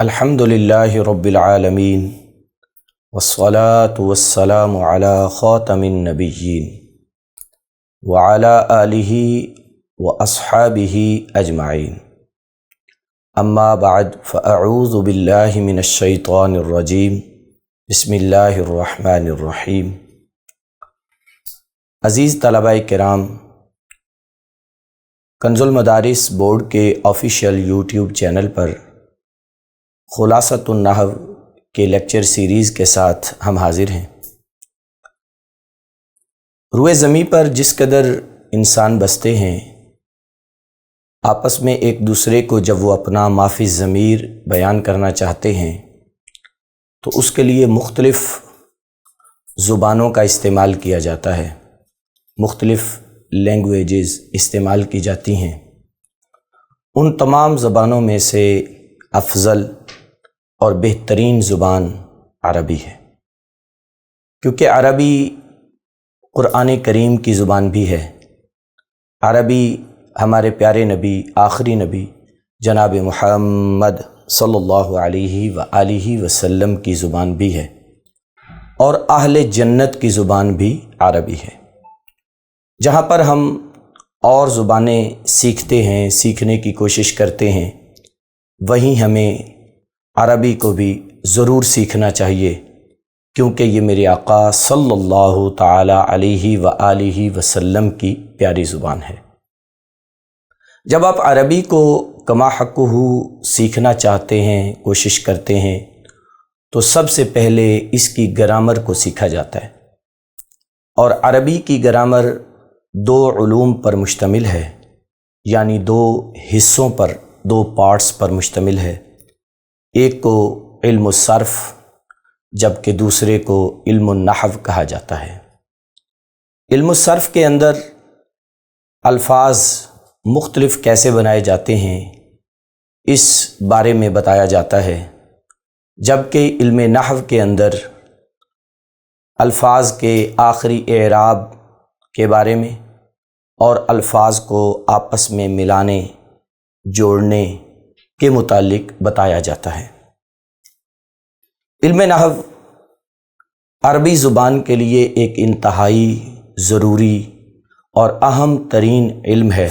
الحمد للہ رب العالمین والصلاة والسلام علی خاتم النبیین وعلی آلہ واصحابہ اجمعین اما بعد فاعوذ باللہ من الشیطان الرجیم بسم اللہ الرحمن الرحیم۔ عزیز طلباء کرام، کنز المدارس بورڈ کے آفیشیل یوٹیوب چینل پر خلاصۃ النحو کے لیکچر سیریز کے ساتھ ہم حاضر ہیں۔ روئے زمیں پر جس قدر انسان بستے ہیں، آپس میں ایک دوسرے کو جب وہ اپنا مافی ضمیر بیان کرنا چاہتے ہیں تو اس کے لیے مختلف زبانوں کا استعمال کیا جاتا ہے، مختلف لینگویجز استعمال کی جاتی ہیں۔ ان تمام زبانوں میں سے افضل اور بہترین زبان عربی ہے، کیونکہ عربی قرآن کریم کی زبان بھی ہے۔ عربی ہمارے پیارے نبی، آخری نبی جناب محمد صلی اللہ علیہ وآلہ وسلم کی زبان بھی ہے، اور اہل جنت کی زبان بھی عربی ہے۔ جہاں پر ہم اور زبانیں سیکھتے ہیں، سیکھنے کی کوشش کرتے ہیں، وہیں ہمیں عربی کو بھی ضرور سیکھنا چاہیے، کیونکہ یہ میرے آقا صلی اللہ تعالی علیہ وآلہ وسلم کی پیاری زبان ہے۔ جب آپ عربی کو کما حقہ سیکھنا چاہتے ہیں، کوشش کرتے ہیں، تو سب سے پہلے اس کی گرامر کو سیکھا جاتا ہے، اور عربی کی گرامر دو علوم پر مشتمل ہے، یعنی دو حصوں پر، دو پارٹس پر مشتمل ہے۔ ایک کو علم الصرف جبکہ دوسرے کو علم النحو کہا جاتا ہے۔ علم الصرف کے اندر الفاظ مختلف کیسے بنائے جاتے ہیں اس بارے میں بتایا جاتا ہے، جبکہ علم نحو کے اندر الفاظ کے آخری اعراب کے بارے میں اور الفاظ کو آپس میں ملانے، جوڑنے کے متعلق بتایا جاتا ہے۔ علم نحو عربی زبان کے لیے ایک انتہائی ضروری اور اہم ترین علم ہے۔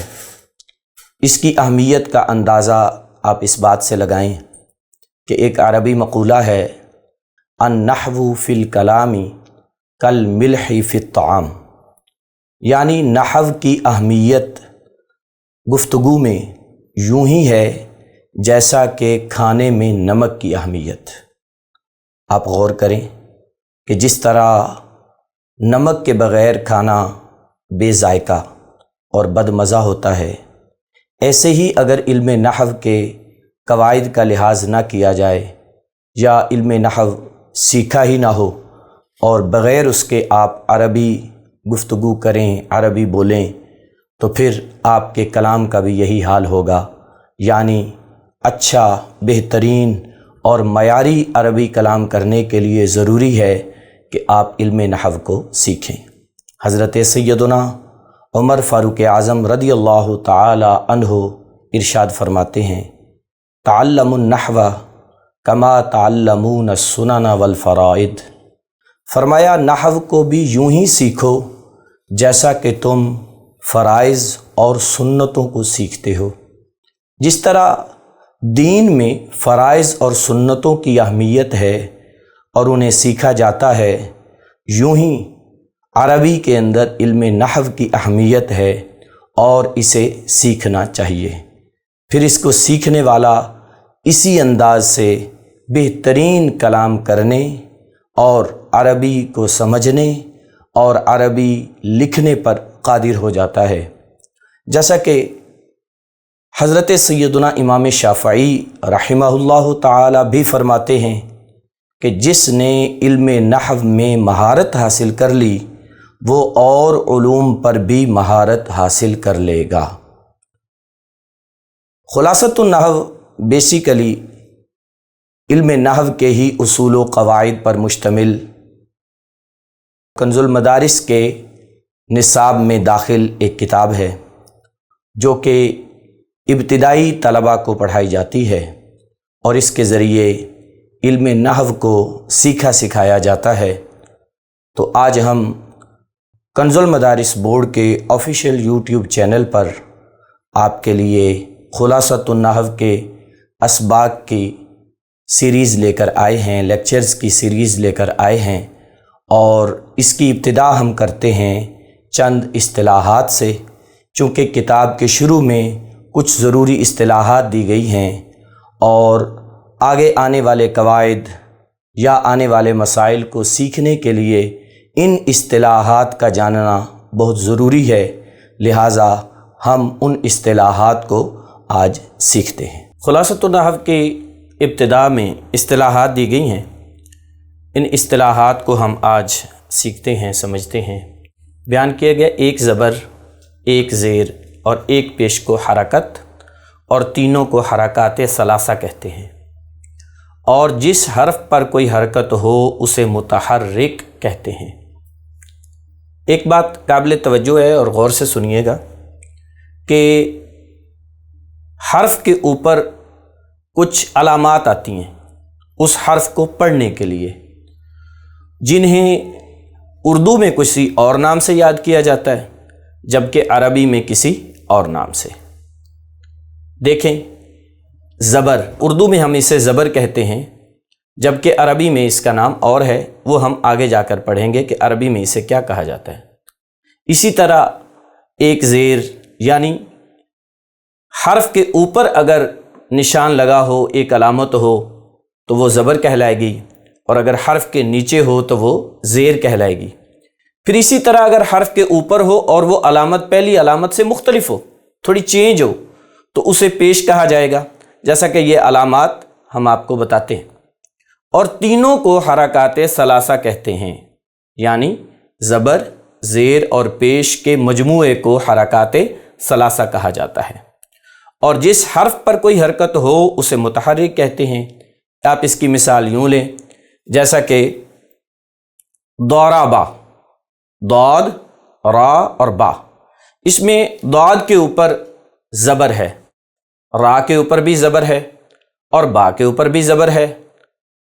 اس کی اہمیت کا اندازہ آپ اس بات سے لگائیں کہ ایک عربی مقولہ ہے، النحو فی الکلام کالملح فی الطعام، یعنی نحو کی اہمیت گفتگو میں یوں ہی ہے جیسا کہ کھانے میں نمک کی اہمیت۔ آپ غور کریں کہ جس طرح نمک کے بغیر کھانا بے ذائقہ اور بد مزہ ہوتا ہے، ایسے ہی اگر علم نحو کے قواعد کا لحاظ نہ کیا جائے یا علم نحو سیکھا ہی نہ ہو اور بغیر اس کے آپ عربی گفتگو کریں، عربی بولیں، تو پھر آپ کے کلام کا بھی یہی حال ہوگا، یعنی اچھا، بہترین اور معیاری عربی کلام کرنے کے لیے ضروری ہے کہ آپ علم نحو کو سیکھیں۔ حضرت سیدنا عمر فاروق اعظم رضی اللہ تعالی عنہ ارشاد فرماتے ہیں، تعلموا النحو کما تعلمون السنن والفرائض، فرمایا نحو کو بھی یوں ہی سیکھو جیسا کہ تم فرائض اور سنتوں کو سیکھتے ہو۔ جس طرح دین میں فرائض اور سنتوں کی اہمیت ہے اور انہیں سیکھا جاتا ہے، یوں ہی عربی کے اندر علم نحو کی اہمیت ہے اور اسے سیکھنا چاہیے۔ پھر اس کو سیکھنے والا اسی انداز سے بہترین کلام کرنے اور عربی کو سمجھنے اور عربی لکھنے پر قادر ہو جاتا ہے، جیسا کہ حضرت سیدنا امام شافعی رحمہ اللہ تعالی بھی فرماتے ہیں کہ جس نے علم نحو میں مہارت حاصل کر لی، وہ اور علوم پر بھی مہارت حاصل کر لے گا۔ خلاصۃ النحو بیسیکلی علم نحو کے ہی اصول و قواعد پر مشتمل کنز المدارس کے نصاب میں داخل ایک کتاب ہے، جو کہ ابتدائی طلباء کو پڑھائی جاتی ہے اور اس کے ذریعے علم نحو کو سیکھا سکھایا جاتا ہے۔ تو آج ہم کنز المدارس بورڈ کے آفیشیل یوٹیوب چینل پر آپ کے لیے خلاصۃ النحو کے اسباق کی سیریز لے کر آئے ہیں، لیکچرز کی سیریز لے کر آئے ہیں، اور اس کی ابتدا ہم کرتے ہیں چند اصطلاحات سے، چونکہ کتاب کے شروع میں کچھ ضروری اصطلاحات دی گئی ہیں اور آگے آنے والے قواعد یا آنے والے مسائل کو سیکھنے کے لیے ان اصطلاحات کا جاننا بہت ضروری ہے، لہٰذا ہم ان اصطلاحات کو آج سیکھتے ہیں۔ خلاصۃ النحو کی ابتدا میں اصطلاحات دی گئی ہیں، ان اصطلاحات کو ہم آج سیکھتے ہیں، سمجھتے ہیں۔ بیان کیا گیا ایک زبر، ایک زیر اور ایک پیش کو حرکت، اور تینوں کو حرکات ثلاثہ کہتے ہیں، اور جس حرف پر کوئی حرکت ہو اسے متحرک کہتے ہیں۔ ایک بات قابل توجہ ہے اور غور سے سنیے گا کہ حرف کے اوپر کچھ علامات آتی ہیں اس حرف کو پڑھنے کے لیے، جنہیں اردو میں کسی اور نام سے یاد کیا جاتا ہے جبکہ عربی میں کسی اور نام سے۔ دیکھیں، زبر، اردو میں ہم اسے زبر کہتے ہیں جبکہ عربی میں اس کا نام اور ہے، وہ ہم آگے جا کر پڑھیں گے کہ عربی میں اسے کیا کہا جاتا ہے۔ اسی طرح ایک زیر، یعنی حرف کے اوپر اگر نشان لگا ہو، ایک علامت ہو تو وہ زبر کہلائے گی، اور اگر حرف کے نیچے ہو تو وہ زیر کہلائے گی۔ پھر اسی طرح اگر حرف کے اوپر ہو اور وہ علامت پہلی علامت سے مختلف ہو، تھوڑی چینج ہو، تو اسے پیش کہا جائے گا، جیسا کہ یہ علامات ہم آپ کو بتاتے ہیں۔ اور تینوں کو حرکات ثلاثہ کہتے ہیں، یعنی زبر، زیر اور پیش کے مجموعے کو حرکات ثلاثہ کہا جاتا ہے، اور جس حرف پر کوئی حرکت ہو اسے متحرک کہتے ہیں۔ آپ اس کی مثال یوں لیں، جیسا کہ ضربا، ضاد، را اور با، اس میں ضاد کے اوپر زبر ہے، را کے اوپر بھی زبر ہے اور با کے اوپر بھی زبر ہے،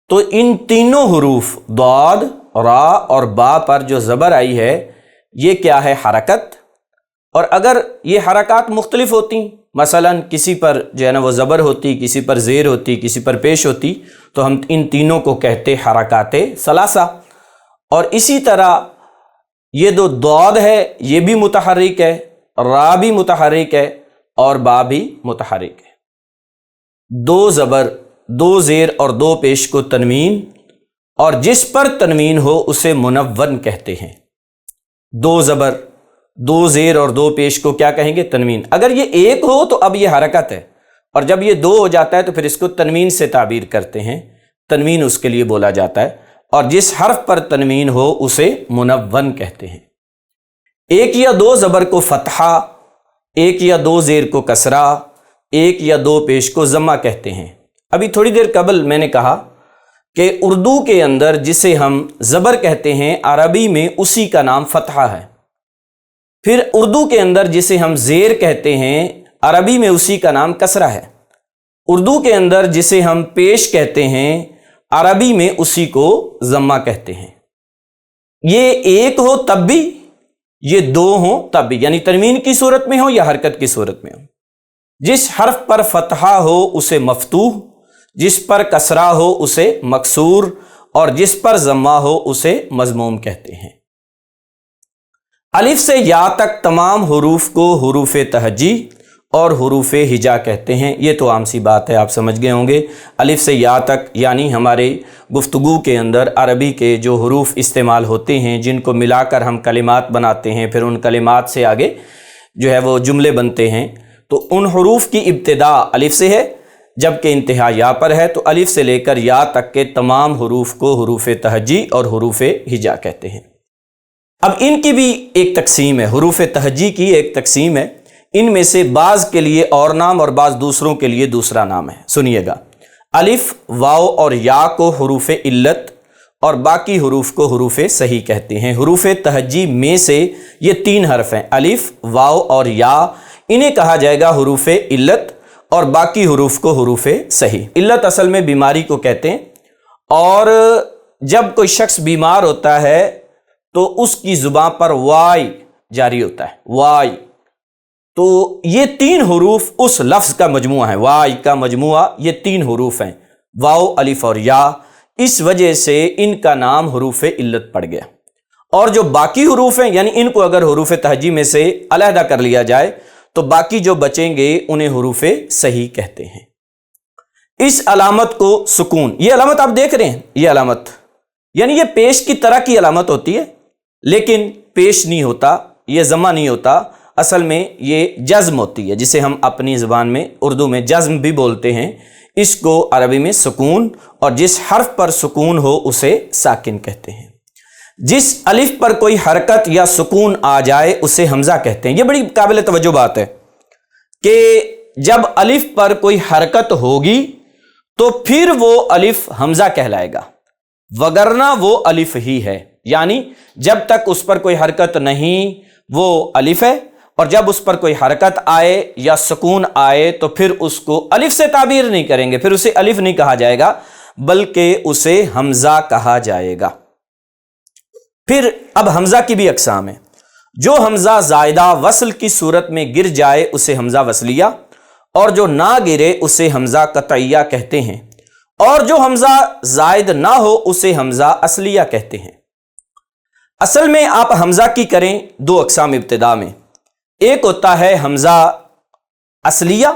تو ان تینوں حروف ضاد، را اور با پر جو زبر آئی ہے یہ کیا ہے؟ حرکت۔ اور اگر یہ حرکات مختلف ہوتی، مثلا کسی پر جو ہے نا وہ زبر ہوتی، کسی پر زیر ہوتی، کسی پر پیش ہوتی، تو ہم ان تینوں کو کہتے حرکات ثلاثہ۔ اور اسی طرح یہ جو ضاد ہے یہ بھی متحرک ہے، را بھی متحرک ہے اور با بھی متحرک ہے۔ دو زبر، دو زیر اور دو پیش کو تنوین، اور جس پر تنوین ہو اسے منون کہتے ہیں۔ دو زبر، دو زیر اور دو پیش کو کیا کہیں گے؟ تنوین۔ اگر یہ ایک ہو تو اب یہ حرکت ہے، اور جب یہ دو ہو جاتا ہے تو پھر اس کو تنوین سے تعبیر کرتے ہیں، تنوین اس کے لیے بولا جاتا ہے، اور جس حرف پر تنوین ہو اسے منون کہتے ہیں۔ ایک یا دو زبر کو فتحہ، ایک یا دو زیر کو کسرہ، ایک یا دو پیش کو ضمہ کہتے ہیں۔ ابھی تھوڑی دیر قبل میں نے کہا کہ اردو کے اندر جسے ہم زبر کہتے ہیں عربی میں اسی کا نام فتحہ ہے، پھر اردو کے اندر جسے ہم زیر کہتے ہیں عربی میں اسی کا نام کسرہ ہے، اردو کے اندر جسے ہم پیش کہتے ہیں عربی میں اسی کو ضمہ کہتے ہیں۔ یہ ایک ہو تب بھی، یہ دو ہوں تب بھی، یعنی تنوین کی صورت میں ہو یا حرکت کی صورت میں ہو۔ جس حرف پر فتحہ ہو اسے مفتوح، جس پر کسرہ ہو اسے مکسور، اور جس پر ضمہ ہو اسے مضموم کہتے ہیں۔ الف سے یا تک تمام حروف کو حروف تہجی اور حروف ہجا کہتے ہیں۔ یہ تو عام سی بات ہے، آپ سمجھ گئے ہوں گے۔ الف سے یا تک یعنی ہمارے گفتگو کے اندر عربی کے جو حروف استعمال ہوتے ہیں، جن کو ملا کر ہم کلمات بناتے ہیں، پھر ان کلمات سے آگے جو ہے وہ جملے بنتے ہیں، تو ان حروف کی ابتدا الف سے ہے جبکہ انتہا یا پر ہے، تو الف سے لے کر یا تک کے تمام حروف کو حروف تہجی اور حروف ہجا کہتے ہیں۔ اب ان کی بھی ایک تقسیم ہے، حروف تہجی کی ایک تقسیم ہے، ان میں سے بعض کے لیے اور نام اور بعض دوسروں کے لیے دوسرا نام ہے۔ سنیے گا، الف، واو اور یا کو حروف علت اور باقی حروف کو حروف صحیح کہتے ہیں۔ حروف تہجی میں سے یہ تین حرف ہیں، الف، واو اور یا، انہیں کہا جائے گا حروف علت، اور باقی حروف کو حروف صحیح۔ علت اصل میں بیماری کو کہتے ہیں، اور جب کوئی شخص بیمار ہوتا ہے تو اس کی زبان پر وائی جاری ہوتا ہے، وائی، تو یہ 3 حروف اس لفظ کا مجموعہ ہے، وائی کا مجموعہ یہ 3 حروف ہیں، واو، الف اور یا، اس وجہ سے ان کا نام حروف علت پڑ گیا۔ اور جو باقی حروف ہیں، یعنی ان کو اگر حروف تہجی میں سے علیحدہ کر لیا جائے تو باقی جو بچیں گے انہیں حروف صحیح کہتے ہیں۔ اس علامت کو سکون، یہ علامت آپ دیکھ رہے ہیں، یہ علامت یعنی یہ پیش کی طرح کی علامت ہوتی ہے، لیکن پیش نہیں ہوتا، یہ ضمہ نہیں ہوتا، اصل میں یہ جزم ہوتی ہے، جسے ہم اپنی زبان میں اردو میں جزم بھی بولتے ہیں، اس کو عربی میں سکون، اور جس حرف پر سکون ہو اسے ساکن کہتے ہیں۔ جس الف پر کوئی حرکت یا سکون آ جائے اسے حمزہ کہتے ہیں۔ یہ بڑی قابل توجہ بات ہے کہ جب الف پر کوئی حرکت ہوگی تو پھر وہ الف حمزہ کہلائے گا، وگرنہ وہ الف ہی ہے، یعنی جب تک اس پر کوئی حرکت نہیں وہ الف ہے، اور جب اس پر کوئی حرکت آئے یا سکون آئے تو پھر اس کو الف سے تعبیر نہیں کریں گے، پھر اسے الف نہیں کہا جائے گا بلکہ اسے حمزہ کہا جائے گا۔ پھر اب حمزہ کی بھی اقسام ہیں۔ جو حمزہ زائدہ وصل کی صورت میں گر جائے اسے حمزہ وصلیہ، اور جو نہ گرے اسے حمزہ قطعیہ کہتے ہیں، اور جو حمزہ زائد نہ ہو اسے حمزہ اصلیہ کہتے ہیں۔ اصل میں آپ حمزہ کی کریں 2 اقسام ابتدا میں، ایک ہوتا ہے حمزہ اصلیہ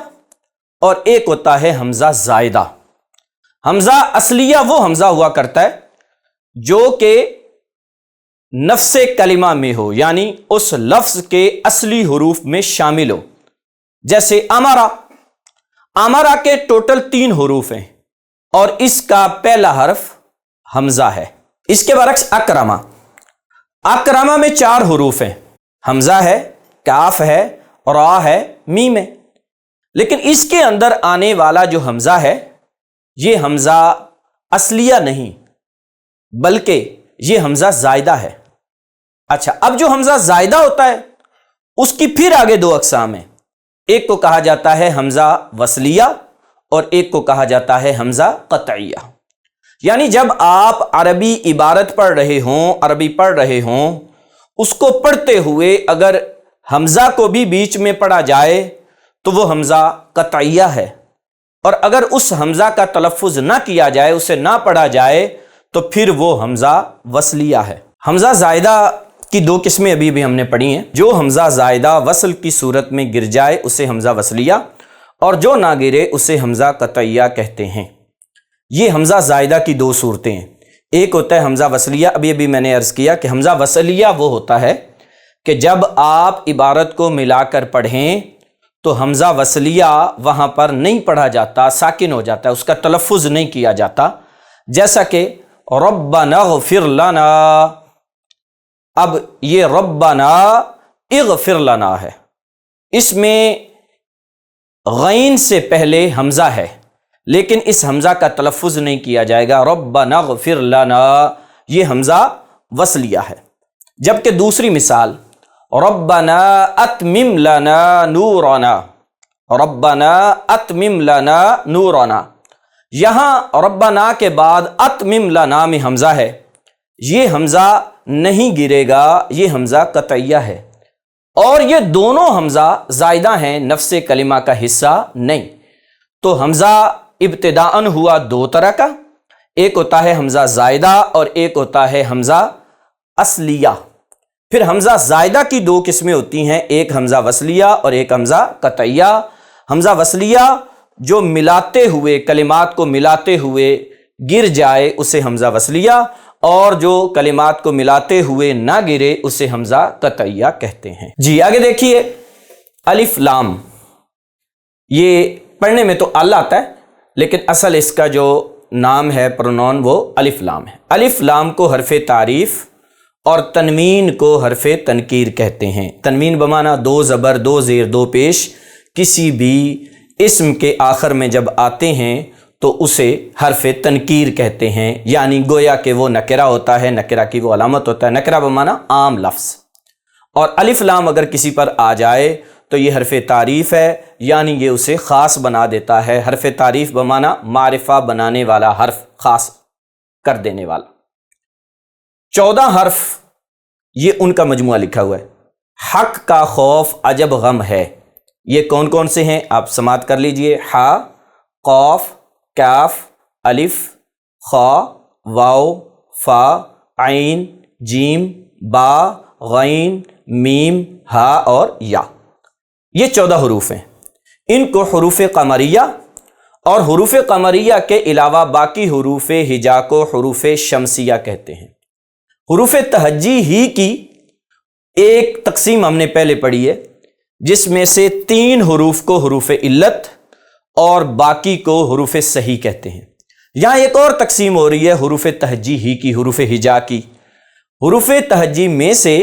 اور ایک ہوتا ہے حمزہ زائدہ۔ حمزہ اصلیہ وہ حمزہ ہوا کرتا ہے جو کہ نفس کلمہ میں ہو، یعنی اس لفظ کے اصلی حروف میں شامل ہو، جیسے امارا، امارا کے ٹوٹل 3 حروف ہیں اور اس کا پہلا حرف حمزہ ہے۔ اس کے برعکس اکرما، اکرما میں 4 حروف ہیں، حمزہ ہے، کاف ہے، را ہے، میم ہے، لیکن اس کے اندر آنے والا جو حمزہ ہے یہ حمزہ اصلیہ نہیں بلکہ یہ حمزہ زائدہ ہے۔ اچھا، اب جو حمزہ زائدہ ہوتا ہے اس کی پھر آگے 2 اقسام ہیں، ایک کو کہا جاتا ہے حمزہ وصلیہ اور ایک کو کہا جاتا ہے حمزہ قطعیہ۔ یعنی جب آپ عربی عبارت پڑھ رہے ہوں، عربی پڑھ رہے ہوں، اس کو پڑھتے ہوئے اگر حمزہ کو بھی بیچ میں پڑھا جائے تو وہ حمزہ قطعیہ ہے، اور اگر اس حمزہ کا تلفظ نہ کیا جائے، اسے نہ پڑھا جائے تو پھر وہ حمزہ وصلیہ ہے۔ حمزہ زائدہ کی 2 قسمیں ابھی ہم نے پڑھی ہیں۔ جو حمزہ زائدہ وصل کی صورت میں گر جائے اسے حمزہ وصلیہ، اور جو نہ گرے اسے حمزہ قطعیہ کہتے ہیں۔ یہ حمزہ زائدہ کی 2 صورتیں ہیں، ایک ہوتا ہے حمزہ وصلیہ، ابھی میں نے عرض کیا کہ حمزہ وصلیہ وہ ہوتا ہے کہ جب آپ عبارت کو ملا کر پڑھیں تو حمزہ وصلیہ وہاں پر نہیں پڑھا جاتا، ساکن ہو جاتا ہے، اس کا تلفظ نہیں کیا جاتا، جیسا کہ ربنا اغفر لنا۔ اب یہ ربنا اغفر لنا ہے، اس میں غین سے پہلے حمزہ ہے لیکن اس حمزہ کا تلفظ نہیں کیا جائے گا، ربنا اغفر لنا، یہ حمزہ وصلیہ ہے۔ جبکہ دوسری مثال ربنا اتمم لنا نورنا، ربنا اتمم لنا نورنا، یہاں ربنا کے بعد اتمم لنا میں حمزہ ہے، یہ حمزہ نہیں گرے گا، یہ حمزہ قطعیہ ہے، اور یہ دونوں حمزہ زائدہ ہیں، نفس کلمہ کا حصہ نہیں۔ تو حمزہ ابتداءً ہوا 2 طرح کا، ایک ہوتا ہے حمزہ زائدہ اور ایک ہوتا ہے حمزہ اصلیہ۔ پھر حمزہ زائدہ کی 2 قسمیں ہوتی ہیں، ایک حمزہ وصلیہ اور ایک حمزہ قطعیہ۔ حمزہ وصلیہ جو ملاتے ہوئے، کلمات کو ملاتے ہوئے گر جائے اسے حمزہ وصلیہ، اور جو کلمات کو ملاتے ہوئے نہ گرے اسے حمزہ قطعیہ کہتے ہیں۔ جی آگے دیکھیے، الف لام، یہ پڑھنے میں تو ال آتا ہے لیکن اصل اس کا جو نام ہے، پرونون، وہ الف لام ہے۔ الف لام کو حرف تعریف اور تنوین کو حرف تنکیر کہتے ہیں۔ تنوین بمعنی 2 زبر 2 زیر 2 پیش کسی بھی اسم کے آخر میں جب آتے ہیں تو اسے حرف تنکیر کہتے ہیں، یعنی گویا کہ وہ نکرہ ہوتا ہے، نکرہ کی وہ علامت ہوتا ہے، نکرہ بمعنی عام لفظ۔ اور الف لام اگر کسی پر آ جائے تو یہ حرف تعریف ہے، یعنی یہ اسے خاص بنا دیتا ہے۔ حرف تعریف بمعنی معرفہ بنانے والا، حرف خاص کر دینے والا۔ 14 حرف یہ ان کا مجموعہ لکھا ہوا ہے۔ حق کا خوف عجب غم ہے، یہ کون کون سے ہیں آپ سماعت کر لیجئے۔ ح، قاف، کاف، الف، خا، واو، فا، عین، جیم، با، غین، میم، ہا اور یا۔ یہ 14 حروف ہیں۔ ان کو حروف قمریہ اور حروف قمریہ کے علاوہ باقی حروف ہجا کو حروف شمسیہ کہتے ہیں۔ حروف تہجی ہی کی ایک تقسیم ہم نے پہلے پڑھی ہے، جس میں سے 3 حروف کو حروف علت اور باقی کو حروف صحیح کہتے ہیں۔ یہاں ایک اور تقسیم ہو رہی ہے حروف تہجی ہی کی، حروف ہجا کی۔ حروف تہجی میں سے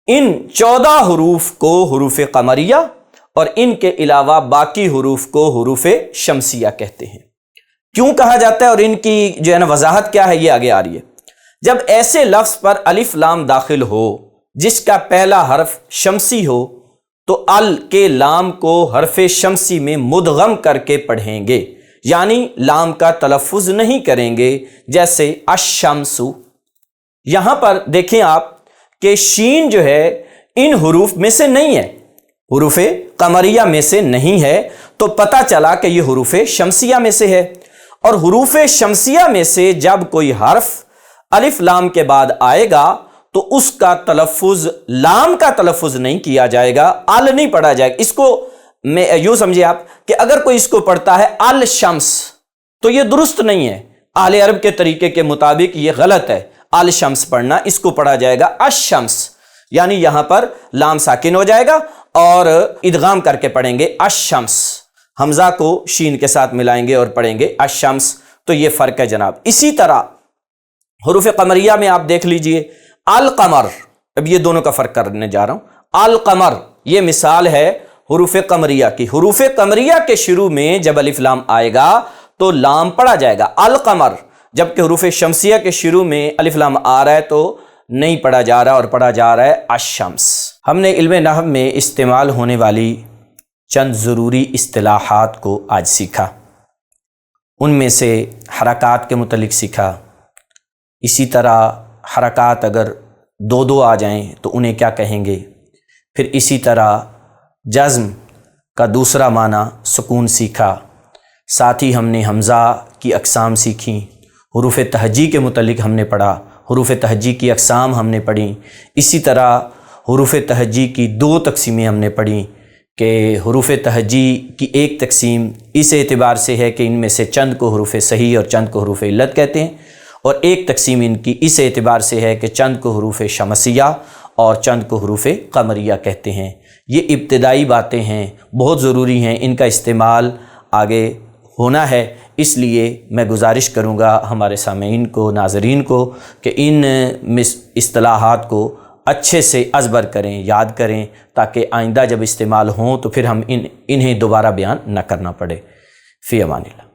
ان 14 حروف کو حروف قمریہ اور ان کے علاوہ باقی حروف کو حروف شمسیہ کہتے ہیں۔ کیوں کہا جاتا ہے اور ان کی جو ہے نا وضاحت کیا ہے یہ آگے آ رہی ہے۔ جب ایسے لفظ پر الف لام داخل ہو جس کا پہلا حرف شمسی ہو تو ال کے لام کو حرف شمسی میں مدغم کر کے پڑھیں گے، یعنی لام کا تلفظ نہیں کریں گے، جیسے الشمس۔ یہاں پر دیکھیں آپ کہ شین جو ہے ان حروف میں سے نہیں ہے، حروف قمریہ میں سے نہیں ہے، تو پتہ چلا کہ یہ حروف شمسیہ میں سے ہے۔ اور حروف شمسیہ میں سے جب کوئی حرف الف لام کے بعد آئے گا تو اس کا تلفظ، لام کا تلفظ نہیں کیا جائے گا، ال نہیں پڑھا جائے گا۔ اس کو میں یوں سمجھے آپ کہ اگر کوئی اس کو پڑھتا ہے الشمس تو یہ درست نہیں ہے، اہل عرب کے طریقے کے مطابق یہ غلط ہے الشمس پڑھنا، اس کو پڑھا جائے گا الشمس، یعنی یہاں پر لام ساکن ہو جائے گا اور ادغام کر کے پڑھیں گے الشمس، حمزہ کو شین کے ساتھ ملائیں گے اور پڑھیں گے الشمس۔ تو یہ فرق ہے جناب۔ اسی طرح حروف قمریہ میں آپ دیکھ لیجئے القمر، اب یہ دونوں کا فرق کرنے جا رہا ہوں۔ القمر یہ مثال ہے حروف قمریہ کی۔ حروف قمریہ کے شروع میں جب الف لام آئے گا تو لام پڑھا جائے گا القمر، جبکہ حروف شمسیہ کے شروع میں الف لام آ رہا ہے تو نہیں پڑھا جا رہا اور پڑھا جا رہا ہے الشمس۔ ہم نے علم نحو میں استعمال ہونے والی چند ضروری اصطلاحات کو آج سیکھا، ان میں سے حرکات کے متعلق سیکھا۔ اسی طرح حرکات اگر 2 آ جائیں تو انہیں کیا کہیں گے، پھر اسی طرح جزم کا دوسرا معنی سکون سیکھا، ساتھ ہی ہم نے حمزہ کی اقسام سیکھیں، حروف تہجی کے متعلق ہم نے پڑھا، حروف تہجی کی اقسام ہم نے پڑھی۔ اسی طرح حروف تہجی کی 2 تقسیمیں ہم نے پڑھی کہ حروف تہجی کی ایک تقسیم اس اعتبار سے ہے کہ ان میں سے چند کو حروف صحیح اور چند کو حروف علت کہتے ہیں، اور ایک تقسیم ان کی اس اعتبار سے ہے کہ چند کو حروف شمسیہ اور چند کو حروف قمریہ کہتے ہیں۔ یہ ابتدائی باتیں ہیں، بہت ضروری ہیں، ان کا استعمال آگے ہونا ہے، اس لیے میں گزارش کروں گا ہمارے سامعین کو، ناظرین کو کہ ان اصطلاحات کو اچھے سے ازبر کریں، یاد کریں، تاکہ آئندہ جب استعمال ہوں تو پھر ہم انہیں دوبارہ بیان نہ کرنا پڑے۔ فی امان اللہ۔